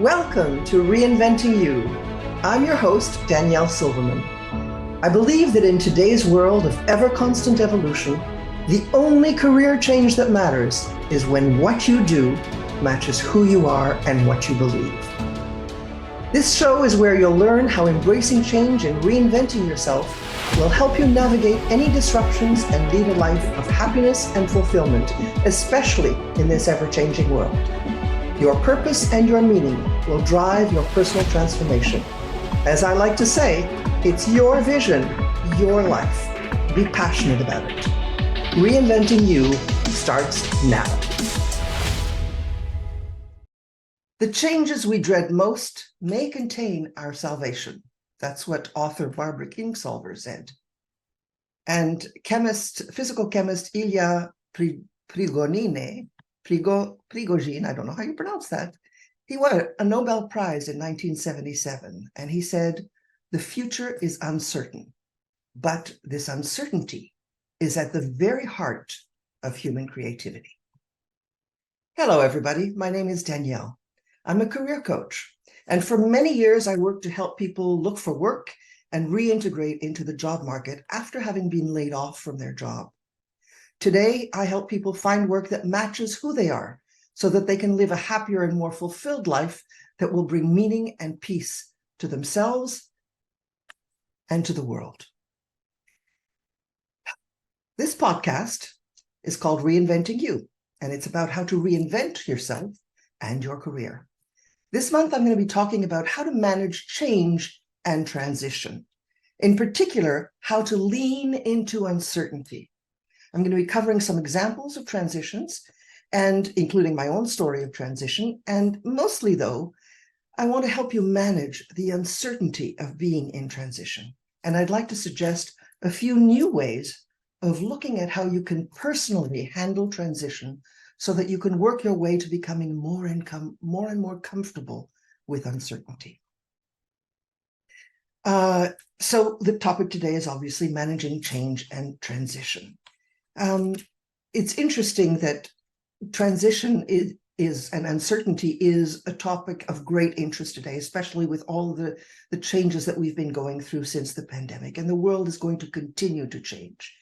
Welcome to Reinventing You. I'm your host, Danielle Silverman. I believe that in today's world of ever-constant evolution, the only career change that matters is when what you do matches who you are and what you believe. This show is where you'll learn how embracing change and reinventing yourself will help you navigate any disruptions and lead a life of happiness and fulfillment, especially in this ever-changing world. Your purpose and your meaning will drive your personal transformation. As I like to say, it's your vision, your life. Be passionate about it. Reinventing You starts now. The changes we dread most may contain our salvation. That's what author Barbara Kingsolver said. And physical chemist Ilya Prigogine, I don't know how you pronounce that. He won a Nobel Prize in 1977, and he said, "The future is uncertain, but this uncertainty is at the very heart of human creativity." Hello, everybody. My name is Danielle. I'm a career coach, and for many years, I worked to help people look for work and reintegrate into the job market after having been laid off from their job. Today, I help people find work that matches who they are so that they can live a happier and more fulfilled life that will bring meaning and peace to themselves and to the world. This podcast is called Reinventing You, and it's about how to reinvent yourself and your career. This month, I'm going to be talking about how to manage change and transition. In particular, how to lean into uncertainty. I'm going to be covering some examples of transitions and including my own story of transition. And mostly, though, I want to help you manage the uncertainty of being in transition. And I'd like to suggest a few new ways of looking at how you can personally handle transition so that you can work your way to becoming more and more comfortable with uncertainty. So the topic today is obviously managing change and transition. It's interesting that transition is and uncertainty is a topic of great interest today, especially with all the changes that we've been going through since the pandemic, and the world is going to continue to change.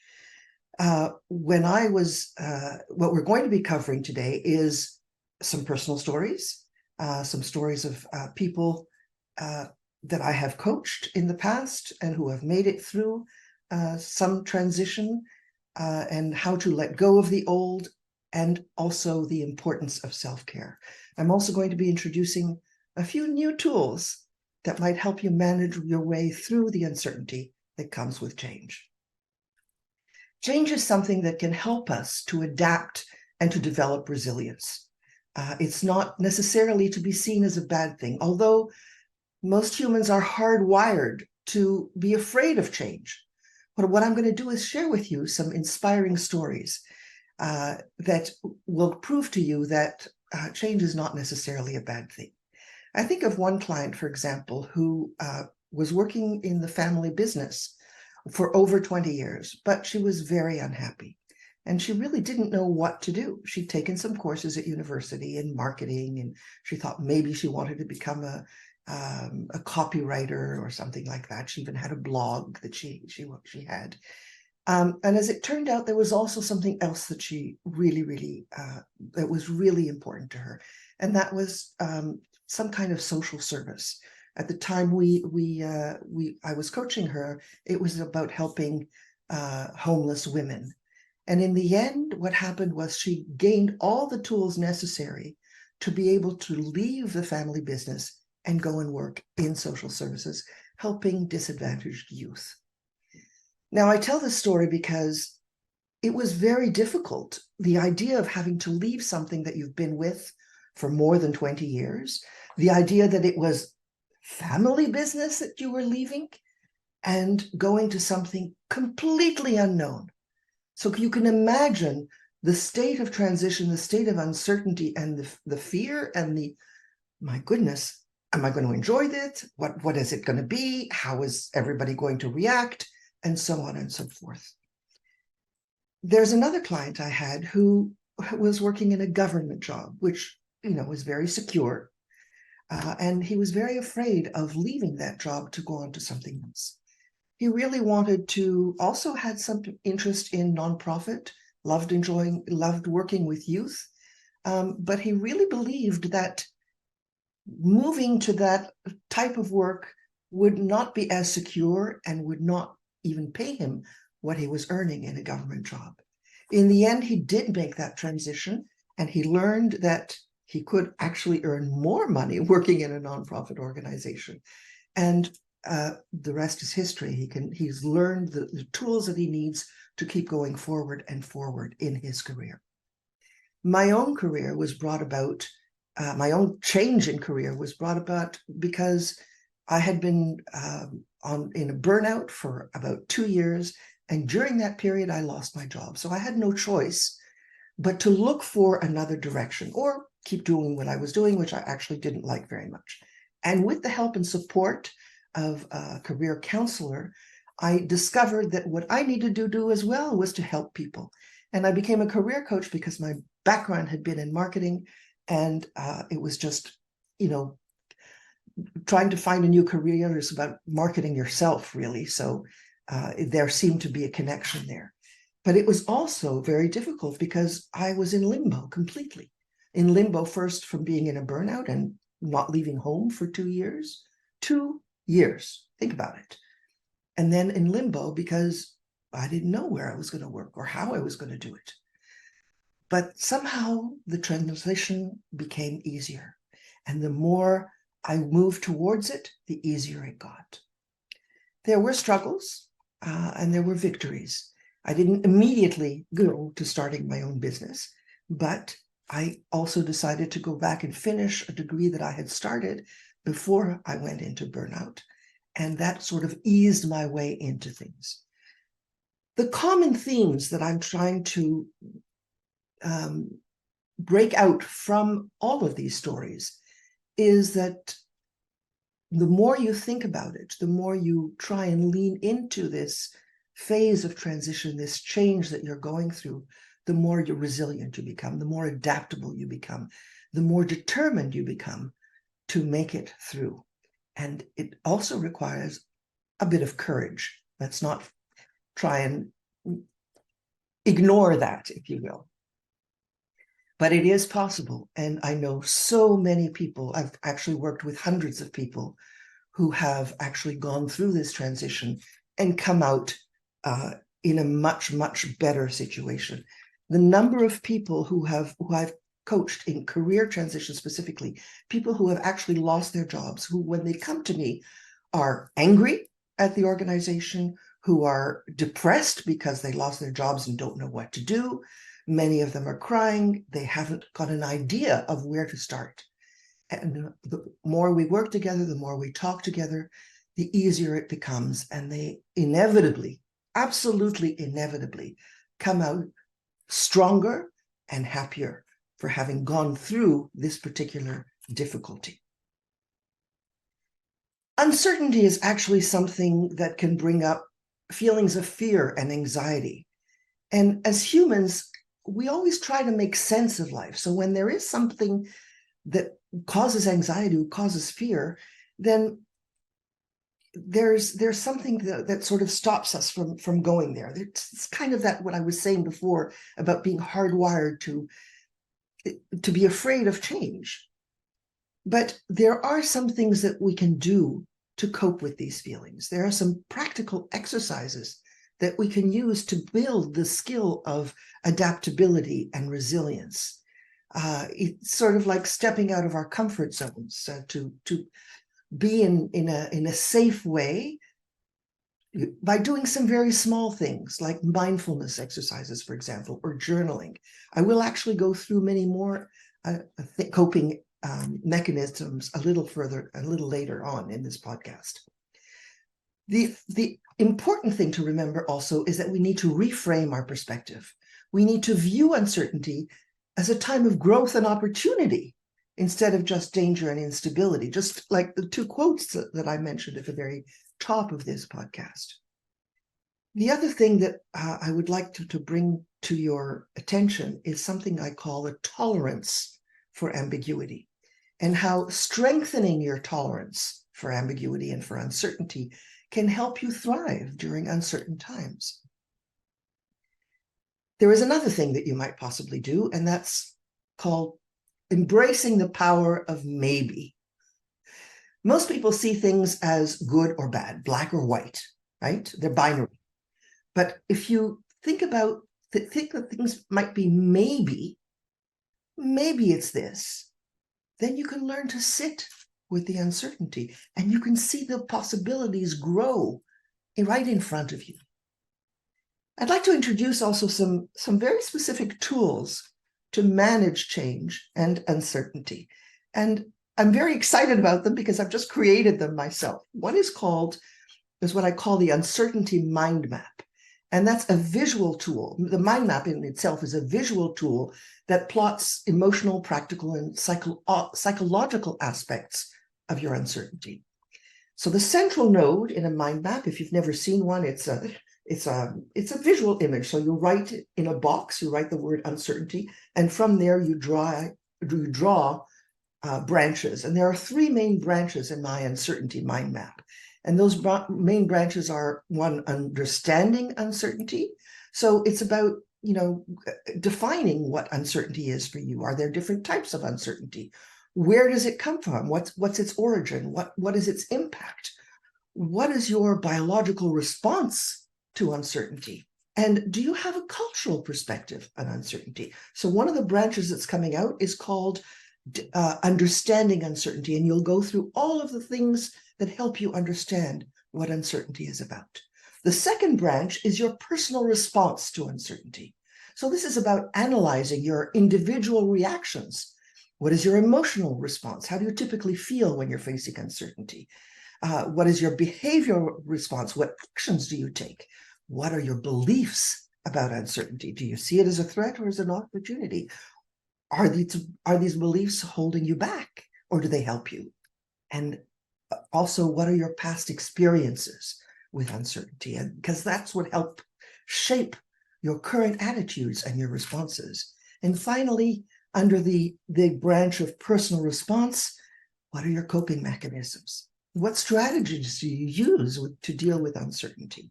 What we're going to be covering today is some personal stories, some stories of people that I have coached in the past and who have made it through some transition, and how to let go of the old, and also the importance of self-care. I'm also going to be introducing a few new tools that might help you manage your way through the uncertainty that comes with change. Change is something that can help us to adapt and to develop resilience. It's not necessarily to be seen as a bad thing, although most humans are hardwired to be afraid of change. But what I'm going to do is share with you some inspiring stories that will prove to you that change is not necessarily a bad thing. I think of one client, for example, who was working in the family business for over 20 years, but she was very unhappy. And she really didn't know what to do. She'd taken some courses at university in marketing, and she thought maybe she wanted to become a copywriter or something like that. She even had a blog that she had. And as it turned out, there was also something else that she really, that was really important to her. And that was some kind of social service. At the time I was coaching her, it was about helping homeless women. And in the end, what happened was she gained all the tools necessary to be able to leave the family business and go and work in social services, helping disadvantaged youth. Now, I tell this story because it was very difficult. The idea of having to leave something that you've been with for more than 20 years, the idea that it was family business that you were leaving and going to something completely unknown. So you can imagine the state of transition, the state of uncertainty, and the fear and my goodness, am I going to enjoy this? What is it going to be? How is everybody going to react? And so on and so forth. There's another client I had who was working in a government job, which, was very secure. And he was very afraid of leaving that job to go on to something else. He really wanted to, also had some interest in nonprofit, loved working with youth. But he really believed that moving to that type of work would not be as secure and would not even pay him what he was earning in a government job. In the end, he did make that transition, and he learned that he could actually earn more money working in a nonprofit organization. And the rest is history. He's learned the tools that he needs to keep going forward and forward in his career. My own career was brought about, my own change in career was brought about because I had been in a burnout for about 2 years. And during that period, I lost my job. So I had no choice but to look for another direction or keep doing what I was doing, which I actually didn't like very much. And with the help and support of a career counselor, I discovered that what I needed to do as well was to help people. And I became a career coach because my background had been in marketing, and it was just, trying to find a new career is about marketing yourself, really. So there seemed to be a connection there. But it was also very difficult because I was in limbo completely. In limbo first from being in a burnout and not leaving home for 2 years. 2 years, think about it. And then in limbo because I didn't know where I was going to work or how I was going to do it. But somehow the transition became easier. And the more I moved towards it, the easier it got. There were struggles and there were victories. I didn't immediately go to starting my own business, but I also decided to go back and finish a degree that I had started before I went into burnout. And that sort of eased my way into things. The common themes that I'm trying to break out from all of these stories is that the more you think about it, the more you try and lean into this phase of transition, this change that you're going through, the more you're resilient you become, the more adaptable you become, the more determined you become to make it through. And it also requires a bit of courage. Let's not try and ignore that, if you will. But it is possible. And I know so many people, I've actually worked with hundreds of people who have actually gone through this transition and come out in a much, much better situation. The number of people who I've coached in career transition specifically, people who have actually lost their jobs, who when they come to me are angry at the organization, who are depressed because they lost their jobs and don't know what to do. Many of them are crying. They haven't got an idea of where to start. And the more we work together, the more we talk together, the easier it becomes. And they inevitably, absolutely inevitably, come out stronger and happier for having gone through this particular difficulty. Uncertainty is actually something that can bring up feelings of fear and anxiety. And as humans, we always try to make sense of life. So when there is something that causes anxiety, causes fear, then there's something that sort of stops us from going there. It's kind of that what I was saying before about being hardwired to be afraid of change. But there are some things that we can do to cope with these feelings. There are some practical exercises that we can use to build the skill of adaptability and resilience. It's sort of like stepping out of our comfort zones to be in a safe way by doing some very small things like mindfulness exercises, for example, or journaling. I will actually go through many more coping mechanisms a little later on in this podcast. The important thing to remember also is that we need to reframe our perspective. We need to view uncertainty as a time of growth and opportunity instead of just danger and instability, just like the two quotes that I mentioned at the very top of this podcast. The other thing that I would like to bring to your attention is something I call a tolerance for ambiguity. and how strengthening your tolerance for ambiguity and for uncertainty can help you thrive during uncertain times. There is another thing that you might possibly do, and that's called embracing the power of maybe. Most people see things as good or bad, black or white, right? They're binary. But if you think that things might be maybe it's this, then you can learn to sit with the uncertainty and you can see the possibilities grow right in front of you. I'd like to introduce also some very specific tools to manage change and uncertainty. And I'm very excited about them because I've just created them myself. One is what I call the uncertainty mind map. And that's a visual tool. The mind map in itself is a visual tool that plots emotional, practical, and psychological aspects of your uncertainty. So the central node in a mind map, if you've never seen one, it's a visual image. So you write in a box, you write the word uncertainty, and from there you draw branches. And there are three main branches in my uncertainty mind map. And those main branches are, one, understanding uncertainty. So it's about, defining what uncertainty is for you. Are there different types of uncertainty? Where does it come from? What's its origin? What is its impact? What is your biological response to uncertainty? And do you have a cultural perspective on uncertainty? So one of the branches that's coming out is called understanding uncertainty, and you'll go through all of the things that help you understand what uncertainty is about. The second branch is your personal response to uncertainty. So this is about analyzing your individual reactions. What is your emotional response? How do you typically feel when you're facing uncertainty? What is your behavioral response? What actions do you take? What are your beliefs about uncertainty? Do you see it as a threat or as an opportunity? Are these beliefs holding you back, or do they help you? And also, what are your past experiences with uncertainty? And because that's what helped shape your current attitudes and your responses. And finally, under the branch of personal response, what are your coping mechanisms? What strategies do you use to deal with uncertainty?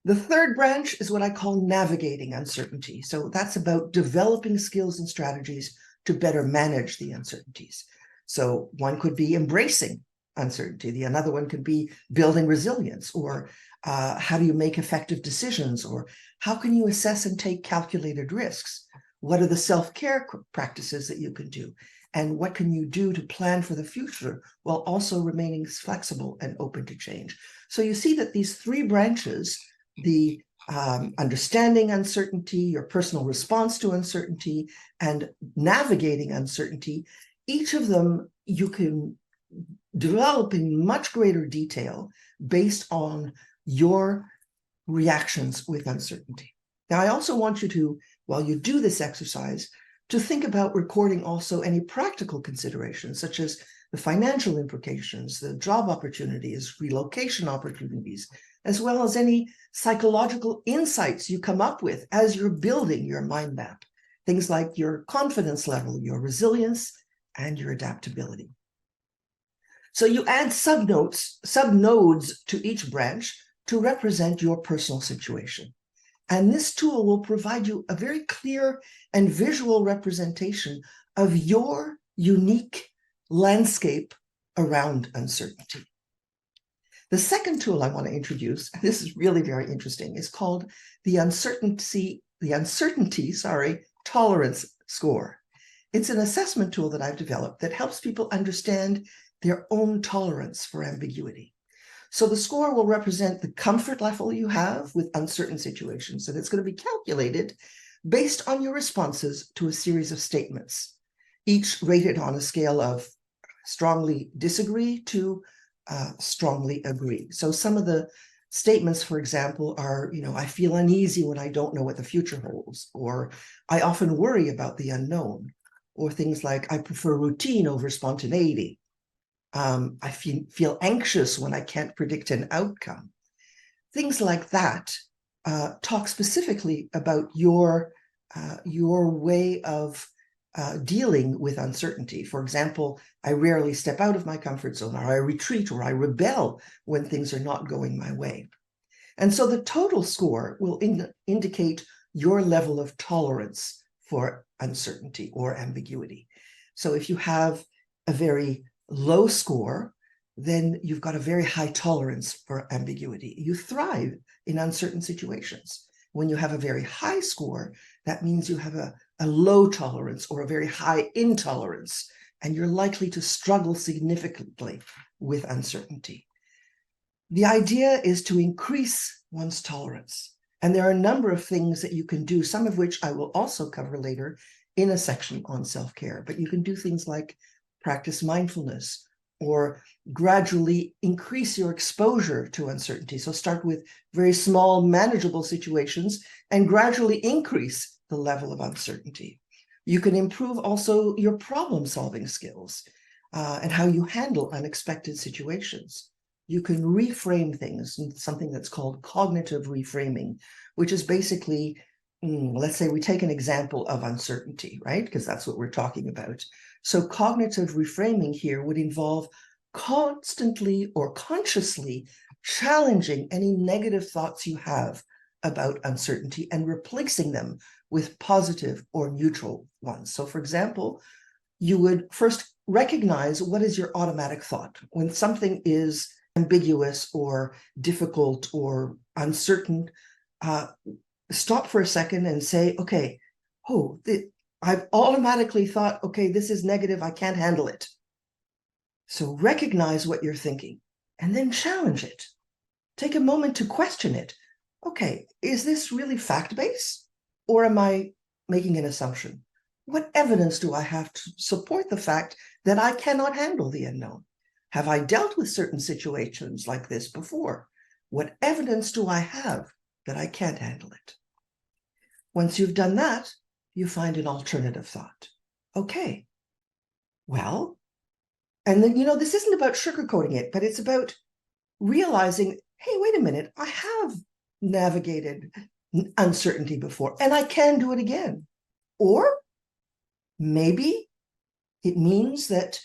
The third branch is what I call navigating uncertainty. So that's about developing skills and strategies to better manage the uncertainties. So one could be embracing uncertainty. Another one could be building resilience, or how do you make effective decisions, or how can you assess and take calculated risks? What are the self-care practices that you can do? And what can you do to plan for the future while also remaining flexible and open to change? So you see that these three branches, the understanding uncertainty, your personal response to uncertainty, and navigating uncertainty, each of them you can develop in much greater detail based on your reactions with uncertainty. Now, I also want you to, while you do this exercise, to think about recording also any practical considerations, such as the financial implications, the job opportunities, relocation opportunities, as well as any psychological insights you come up with as you're building your mind map. Things like your confidence level, your resilience, and your adaptability. So you add subnodes to each branch to represent your personal situation. And this tool will provide you a very clear and visual representation of your unique landscape around uncertainty. The second tool I want to introduce, and this is really very interesting, is called the uncertainty tolerance score. It's an assessment tool that I've developed that helps people understand their own tolerance for ambiguity. So the score will represent the comfort level you have with uncertain situations, and it's going to be calculated based on your responses to a series of statements, each rated on a scale of strongly disagree to strongly agree. So some of the statements, for example, are, I feel uneasy when I don't know what the future holds, or I often worry about the unknown, or things like I prefer routine over spontaneity. I feel anxious when I can't predict an outcome. Things like that talk specifically about your way of dealing with uncertainty. For example, I rarely step out of my comfort zone, or I retreat, or I rebel when things are not going my way. And so the total score will indicate your level of tolerance for uncertainty or ambiguity. So if you have a very low score, then you've got a very high tolerance for ambiguity. You thrive in uncertain situations. When you have a very high score, that means you have a low tolerance or a very high intolerance, and you're likely to struggle significantly with uncertainty. The idea is to increase one's tolerance. And there are a number of things that you can do, some of which I will also cover later in a section on self-care. But you can do things like practice mindfulness or gradually increase your exposure to uncertainty. So start with very small, manageable situations and gradually increase the level of uncertainty. You can improve also your problem-solving skills and how you handle unexpected situations. You can reframe things, something that's called cognitive reframing, which is basically, let's say we take an example of uncertainty, right? Because that's what we're talking about. So cognitive reframing here would involve constantly or consciously challenging any negative thoughts you have about uncertainty and replacing them with positive or neutral ones. So for example, you would first recognize what is your automatic thought. When something is ambiguous or difficult or uncertain, stop for a second and say, okay, I've automatically thought, okay, this is negative, I can't handle it. So recognize what you're thinking and then challenge it. Take a moment to question it. Okay, is this really fact-based or am I making an assumption? What evidence do I have to support the fact that I cannot handle the unknown? Have I dealt with certain situations like this before? What evidence do I have that I can't handle it? Once you've done that, you find an alternative thought. Okay, well, and then, this isn't about sugarcoating it, but it's about realizing, hey, wait a minute, I have navigated uncertainty before and I can do it again. Or maybe it means that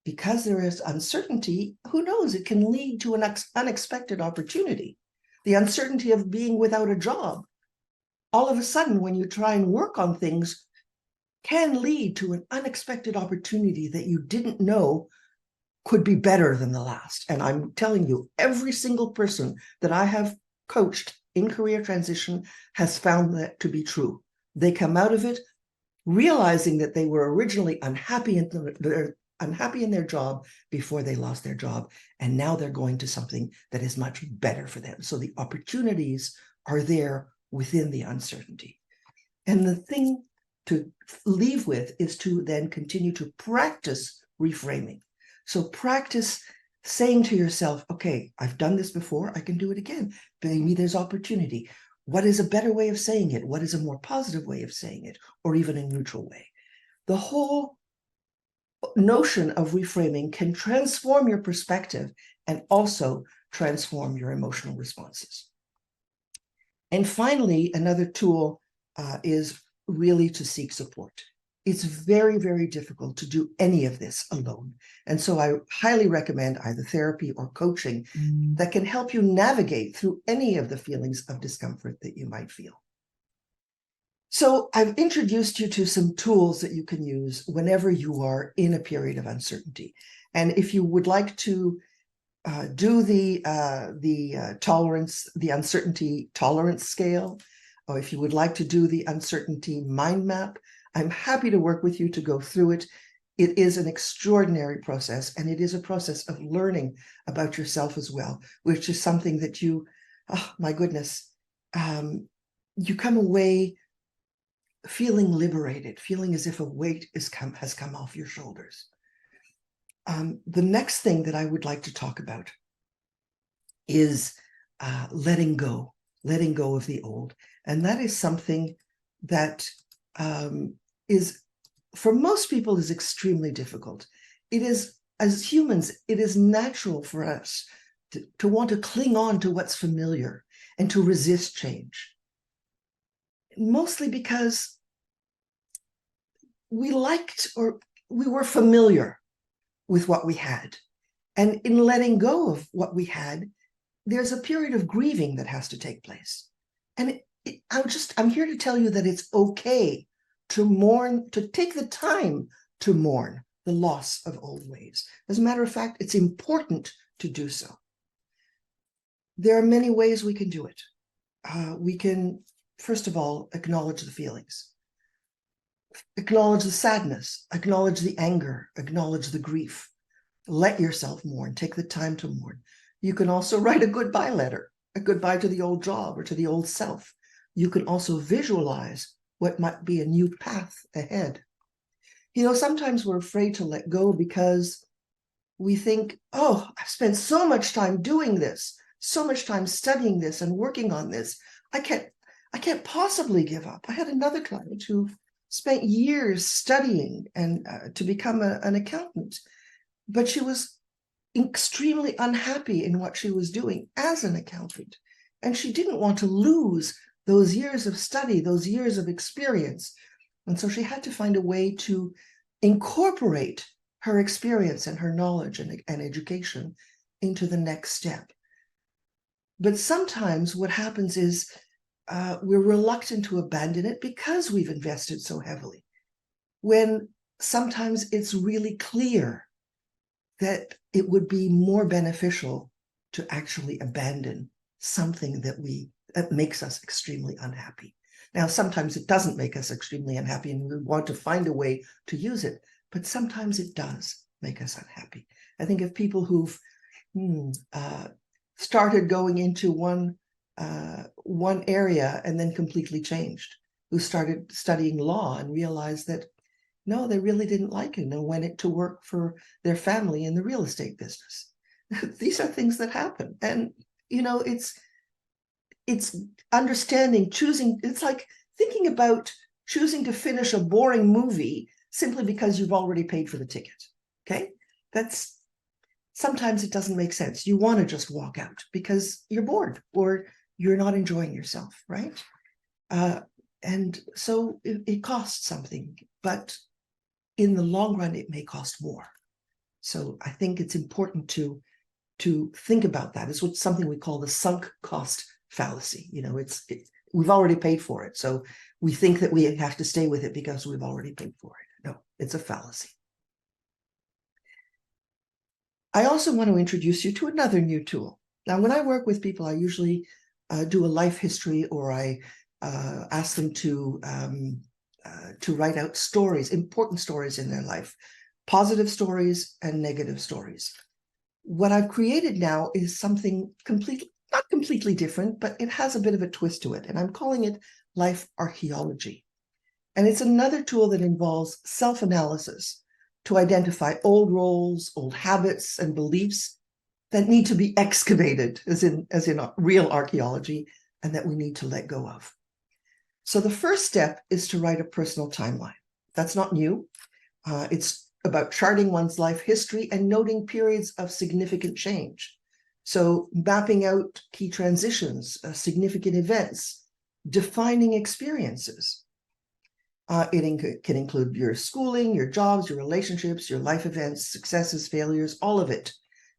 because there is uncertainty, who knows, it can lead to an unexpected opportunity. The uncertainty of being without a job. All of a sudden, when you try and work on things, can lead to an unexpected opportunity that you didn't know could be better than the last. And I'm telling you, every single person that I have coached in career transition has found that to be true. They come out of it realizing that they were originally unhappy in their job before they lost their job, and now they're going to something that is much better for them. So the opportunities are there within the uncertainty. And the thing to leave with is to then continue to practice reframing. So practice saying to yourself, okay, I've done this before, I can do it again. Maybe there's opportunity. What is a better way of saying it? What is a more positive way of saying it? Or even a neutral way? The whole notion of reframing can transform your perspective and also transform your emotional responses. And finally, another tool is really to seek support. It's very, very difficult to do any of this alone. And so I highly recommend either therapy or coaching that can help you navigate through any of the feelings of discomfort that you might feel. So I've introduced you to some tools that you can use whenever you are in a period of uncertainty. And if you would like to do the uncertainty tolerance scale, or if you would like to do the uncertainty mind map, I'm happy to work with you to go through it. It is an extraordinary process, and it is a process of learning about yourself as well, which is something that you, oh my goodness, you come away feeling liberated, feeling as if a weight has come off your shoulders. The next thing that I would like to talk about is letting go of the old. And that is something that is, for most people, is extremely difficult. It is, as humans, it is natural for us to want to cling on to what's familiar and to resist change. Mostly because we liked, or we were familiar with what we had. And in letting go of what we had, there's a period of grieving that has to take place. And I'm here to tell you that it's okay to mourn, to take the time to mourn the loss of old ways. As a matter of fact, it's important to do so. There are many ways we can do it. We can, first of all, acknowledge the feelings. Acknowledge the sadness, acknowledge the anger, acknowledge the grief. Let yourself mourn, take the time to mourn. You can also write a goodbye letter, a goodbye to the old job or to the old self. You can also visualize what might be a new path ahead. You know, sometimes we're afraid to let go because we think, oh, I've spent so much time doing this, so much time studying this and working on this. I can't possibly give up. I had another client who spent years studying and to become an accountant, but she was extremely unhappy in what she was doing as an accountant. And she didn't want to lose those years of study, those years of experience. And so she had to find a way to incorporate her experience and her knowledge and education into the next step. But sometimes what happens is we're reluctant to abandon it because we've invested so heavily, when sometimes it's really clear that it would be more beneficial to actually abandon something that makes us extremely unhappy. Now, sometimes it doesn't make us extremely unhappy and we want to find a way to use it, but sometimes it does make us unhappy. I think of people who've started going into one area and then completely changed, who started studying law and realized that no, they really didn't like it and went to work for their family in the real estate business. These are things that happen. And, you know, it's understanding, choosing. It's like thinking about choosing to finish a boring movie simply because you've already paid for the ticket. Okay? Sometimes it doesn't make sense. You want to just walk out because you're bored or you're not enjoying yourself, right? And so it costs something, but in the long run, it may cost more. So I think it's important to think about that. It's something we call the sunk cost fallacy. You know, we've already paid for it. So we think that we have to stay with it because we've already paid for it. No, it's a fallacy. I also want to introduce you to another new tool. Now, when I work with people, I usually do a life history, or I ask them to write out stories, important stories in their life, positive stories and negative stories. What I've created now is something not completely different, but it has a bit of a twist to it, and I'm calling it life archeology. And it's another tool that involves self-analysis to identify old roles, old habits, and beliefs that need to be excavated, as in real archaeology, and that we need to let go of. So the first step is to write a personal timeline. That's not new. It's about charting one's life history and noting periods of significant change. So mapping out key transitions, significant events, defining experiences. It can include your schooling, your jobs, your relationships, your life events, successes, failures, all of it.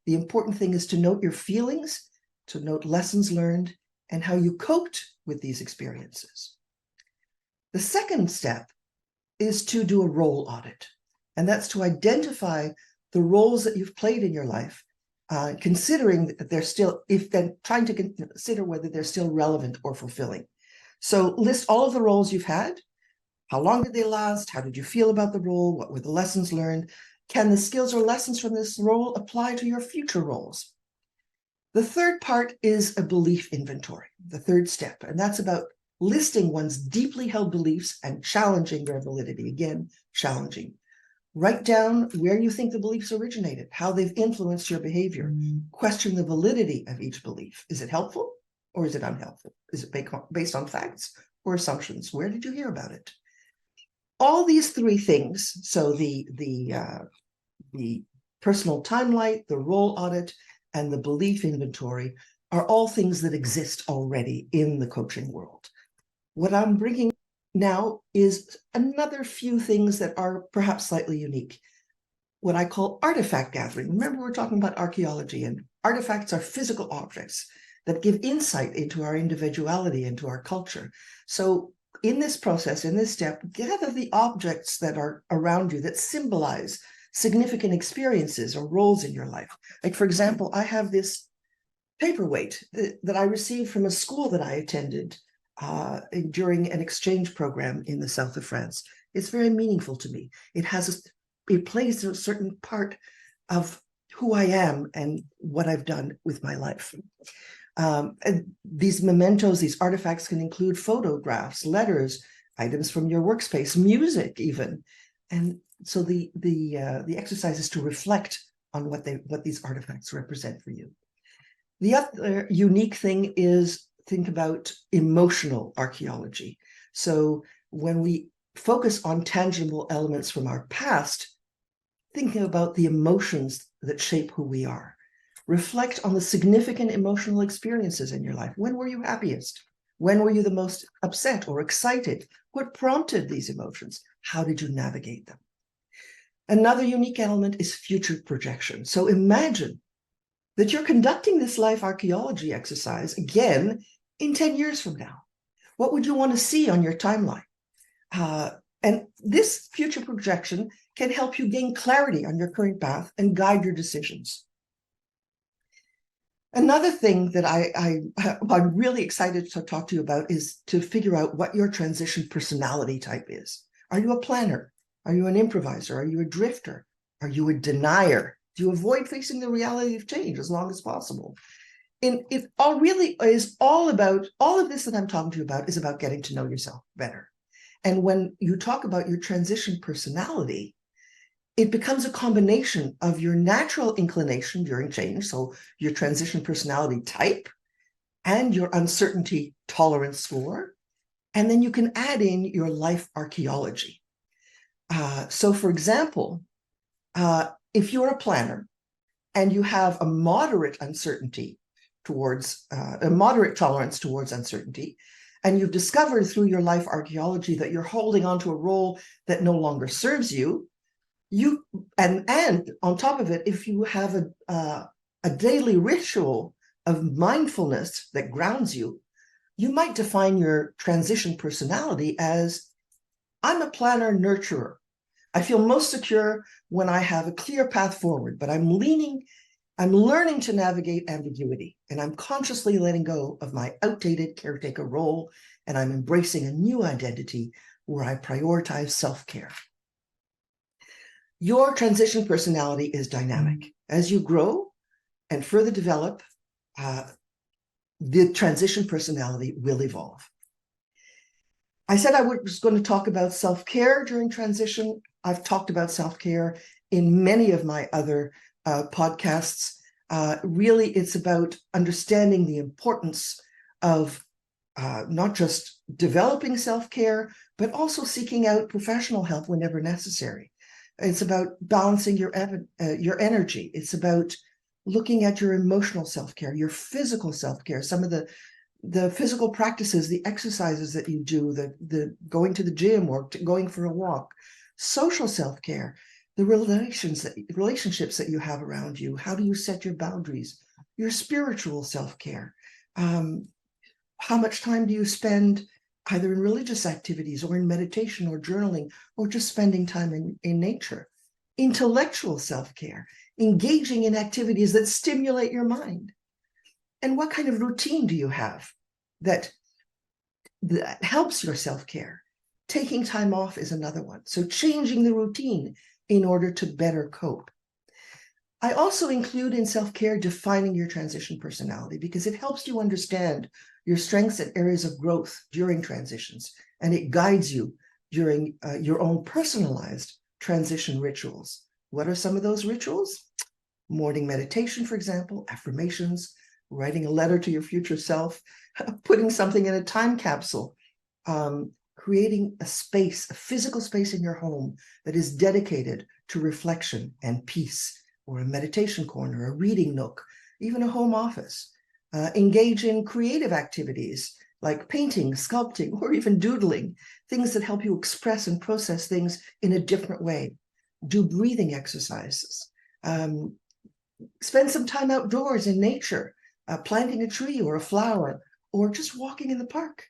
The important thing is to note your feelings, to note lessons learned, and how you coped with these experiences. The second step is to do a role audit, and that's to identify the roles that you've played in your life, considering that they're still, trying to consider whether they're still relevant or fulfilling. So list all of the roles you've had. How long did they last? How did you feel about the role? What were the lessons learned? Can the skills or lessons from this role apply to your future roles? The third part is a belief inventory, the third step, and that's about listing one's deeply held beliefs and challenging their validity. Again, challenging. Write down where you think the beliefs originated, how they've influenced your behavior. Question the validity of each belief. Is it helpful or is it unhelpful? Is it based on facts or assumptions? Where did you hear about it? All these three things, so the personal timeline, the role audit, and the belief inventory, are all things that exist already in the coaching world. What I'm bringing now is another few things that are perhaps slightly unique. What I call artifact gathering. Remember, we're talking about archaeology, and artifacts are physical objects that give insight into our individuality, into our culture. So in this process, in this step, gather the objects that are around you that symbolize significant experiences or roles in your life. Like, for example, I have this paperweight that I received from a school that I attended during an exchange program in the south of France. It's very meaningful to me. It plays a certain part of who I am and what I've done with my life. And these mementos, these artifacts can include photographs, letters, items from your workspace, music even. And so the exercise is to reflect on what these artifacts represent for you. The other unique thing is think about emotional archaeology. So when we focus on tangible elements from our past, thinking about the emotions that shape who we are. Reflect on the significant emotional experiences in your life. When were you happiest? When were you the most upset or excited? What prompted these emotions? How did you navigate them? Another unique element is future projection. So imagine that you're conducting this life archaeology exercise again in 10 years from now. What would you want to see on your timeline? And this future projection can help you gain clarity on your current path and guide your decisions. Another thing that I'm really excited to talk to you about is to figure out what your transition personality type is. Are you a planner? Are you an improviser? Are you a drifter? Are you a denier? Do you avoid facing the reality of change as long as possible? And it all really is all about, all of this that I'm talking to you about is about getting to know yourself better. And when you talk about your transition personality, it becomes a combination of your natural inclination during change, so your transition personality type, and your uncertainty tolerance score. And then you can add in your life archaeology. So for example, if you're a planner and you have a moderate uncertainty towards, a moderate tolerance towards uncertainty, and you've discovered through your life archaeology that you're holding on to a role that no longer serves you, and on top of it, if you have a daily ritual of mindfulness that grounds you, you might define your transition personality as, I'm a planner nurturer. I feel most secure when I have a clear path forward, but I'm learning to navigate ambiguity, and I'm consciously letting go of my outdated caretaker role, and I'm embracing a new identity where I prioritize self-care. Your transition personality is dynamic. As you grow and further develop, the transition personality will evolve. I said I was going to talk about self-care during transition. I've talked about self-care in many of my other podcasts. Really, it's about understanding the importance of not just developing self-care, but also seeking out professional help whenever necessary. It's about balancing your energy. It's about looking at your emotional self-care, your physical self-care, some of the physical practices, the exercises that you do, the going to the gym or going for a walk, social self-care, the relationships that you have around you. How do you set your boundaries? Your spiritual self-care. How much time do you spend either in religious activities or in meditation or journaling or just spending time in nature? Intellectual self-care, engaging in activities that stimulate your mind. And what kind of routine do you have that helps your self-care? Taking time off is another one. So changing the routine in order to better cope. I also include in self-care defining your transition personality because it helps you understand your strengths and areas of growth during transitions, and it guides you during your own personalized transition rituals. What are some of those rituals? Morning meditation, for example, affirmations, writing a letter to your future self, putting something in a time capsule, creating a space, a physical space in your home that is dedicated to reflection and peace, or a meditation corner, a reading nook, even a home office. Engage in creative activities like painting, sculpting, or even doodling, things that help you express and process things in a different way. Do breathing exercises. Spend some time outdoors in nature, planting a tree or a flower, or just walking in the park.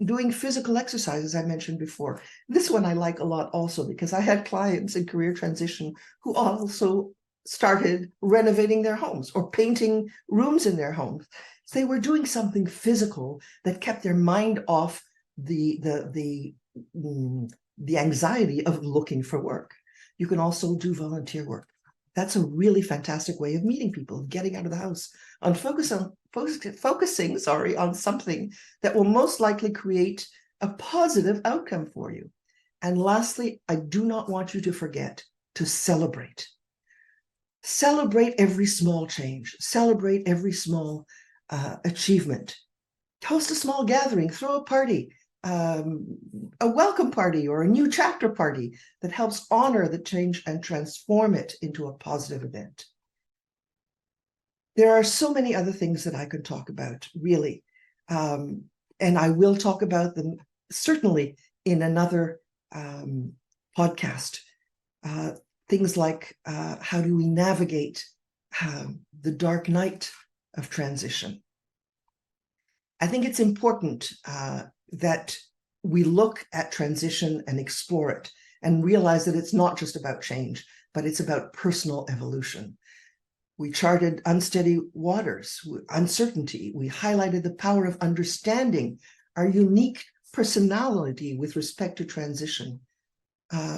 Doing physical exercise, as I mentioned before. This one I like a lot also because I had clients in career transition who also started renovating their homes or painting rooms in their homes. They were doing something physical that kept their mind off the anxiety of looking for work. You can also do volunteer work. That's a really fantastic way of meeting people, getting out of the house, focusing on something that will most likely create a positive outcome for you. And lastly, I do not want you to forget to celebrate. Celebrate every small change. Celebrate every small achievement. Host a small gathering, throw a party, a welcome party or a new chapter party that helps honor the change and transform it into a positive event. There are so many other things that I could talk about, really, and I will talk about them certainly in another podcast. Things like how do we navigate the dark night of transition. I think it's important that we look at transition and explore it and realize that it's not just about change, but it's about personal evolution. We charted unsteady waters, uncertainty. We highlighted the power of understanding our unique personality with respect to transition.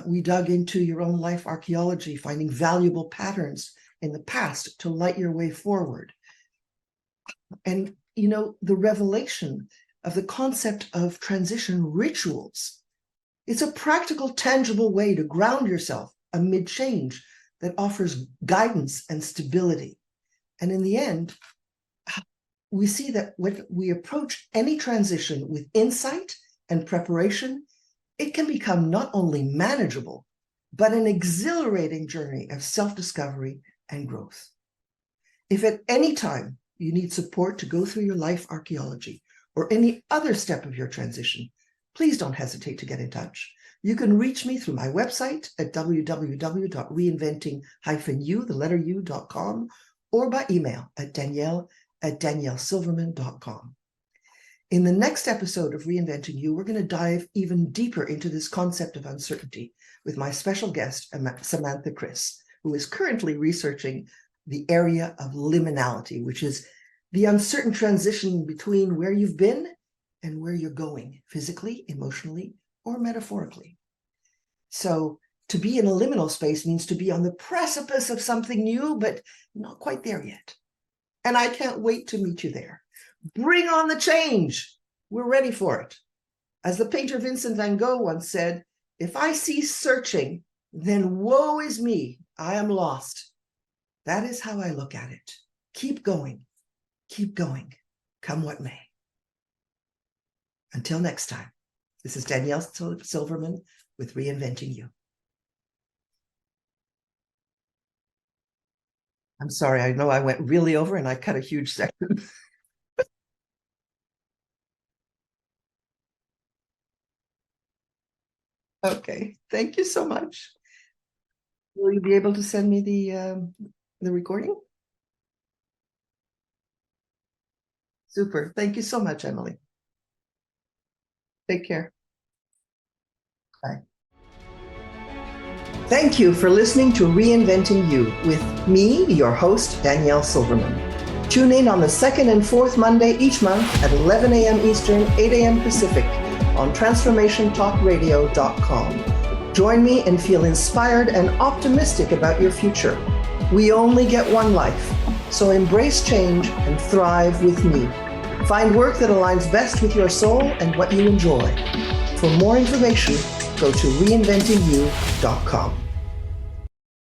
We dug into your own life archeology, finding valuable patterns in the past to light your way forward. And, you know, the revelation of the concept of transition rituals. It's a practical, tangible way to ground yourself amid change that offers guidance and stability. And in the end, we see that when we approach any transition with insight and preparation, it can become not only manageable, but an exhilarating journey of self-discovery and growth. If at any time you need support to go through your life archeology or any other step of your transition, please don't hesitate to get in touch. You can reach me through my website at www.reinventing-u.com or by email at danielle@daniellesilverman.com. In the next episode of Reinventing You, we're going to dive even deeper into this concept of uncertainty with my special guest, Samantha Chris, who is currently researching the area of liminality, which is the uncertain transition between where you've been and where you're going, physically, emotionally, or metaphorically. So to be in a liminal space means to be on the precipice of something new, but not quite there yet. And I can't wait to meet you there. Bring on the change. We're ready for it. As the painter Vincent van Gogh once said, if I cease searching, then woe is me, I am lost. That is how I look at it. Keep going, come what may. Until next time, this is Danielle Silverman with Reinventing You. I'm sorry, I know I went really over and I cut a huge section. Okay, thank you so much. Will you be able to send me the recording? Super. Thank you so much, Emily. Take care. Bye. Thank you for listening to Reinventing You with me, your host, Danielle Silverman. Tune in on the second and fourth Monday each month at 11 a.m. Eastern, 8 a.m. Pacific on transformationtalkradio.com. Join me and feel inspired and optimistic about your future. We only get one life, so embrace change and thrive with me. Find work that aligns best with your soul and what you enjoy. For more information, go to reinventingyou.com.